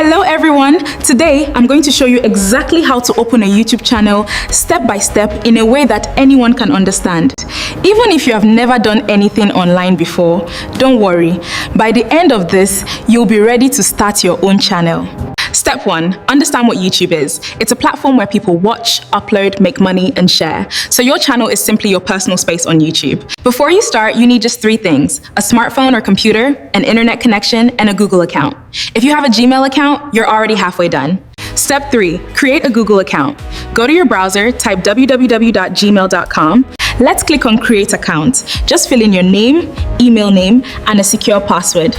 Hello everyone, today I'm going to show you exactly how to open a YouTube channel step by step in a way that anyone can understand. Even if you have never done anything online before, don't worry. By the end of this, you'll be ready to start your own channel. Step 1, understand what YouTube is. It's a platform where people watch, upload, make money, and share. So your channel is simply your personal space on YouTube. Before you start, you need just 3 things: a smartphone or computer, an internet connection, and a Google account. If you have a Gmail account, you're already halfway done. Step 3, create a Google account. Go to your browser, type www.gmail.com. Let's click on Create Account. Just fill in your name, email name, and a secure password.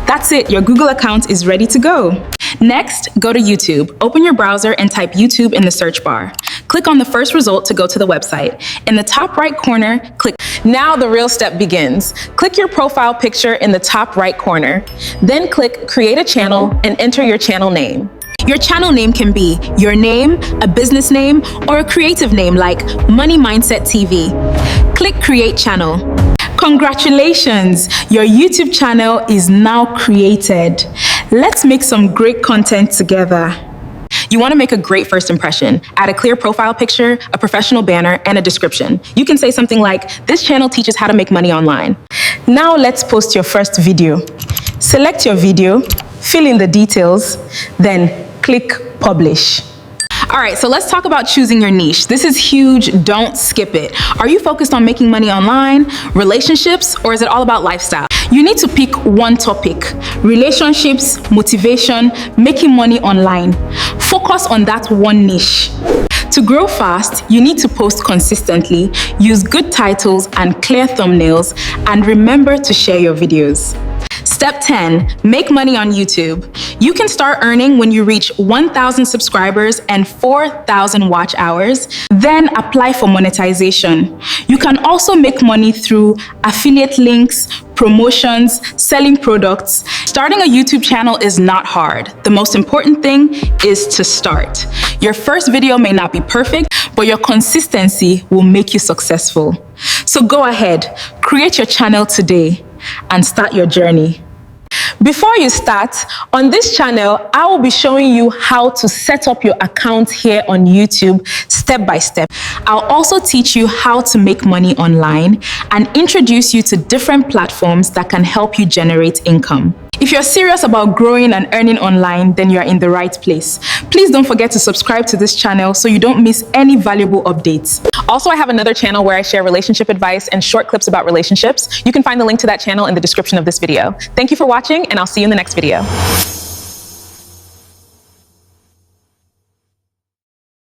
That's it, your Google account is ready to go. Next, go to YouTube. Open your browser and type YouTube in the search bar. Click on the first result to go to the website. In the top right corner, click. Now the real step begins. Click your profile picture in the top right corner. Then click Create a Channel and enter your channel name. Your channel name can be your name, a business name, or a creative name like Money Mindset TV. Click Create Channel. Congratulations, your YouTube channel is now created. Let's make some great content together. You want to make a great first impression. Add a clear profile picture, a professional banner, and a description. You can say something like, "This channel teaches how to make money online." Now let's post your first video. Select your video, fill in the details, then click Publish. All right, so let's talk about choosing your niche. This is huge, don't skip it. Are you focused on making money online, relationships, or is it all about lifestyle? You need to pick one topic: relationships, motivation, making money online. Focus on that one niche. To grow fast, you need to post consistently, use good titles and clear thumbnails, and remember to share your videos. Step 10, make money on YouTube. You can start earning when you reach 1,000 subscribers and 4,000 watch hours, then apply for monetization. You can also make money through affiliate links, promotions, selling products. Starting a YouTube channel is not hard. The most important thing is to start. Your first video may not be perfect, but your consistency will make you successful. So go ahead, create your channel today and start your journey. Before you start, on this channel, I will be showing you how to set up your account here on YouTube step by step. I'll also teach you how to make money online and introduce you to different platforms that can help you generate income. If you're serious about growing and earning online, then you're in the right place. Please don't forget to subscribe to this channel so you don't miss any valuable updates. Also, I have another channel where I share relationship advice and short clips about relationships. You can find the link to that channel in the description of this video. Thank you for watching, and I'll see you in the next video.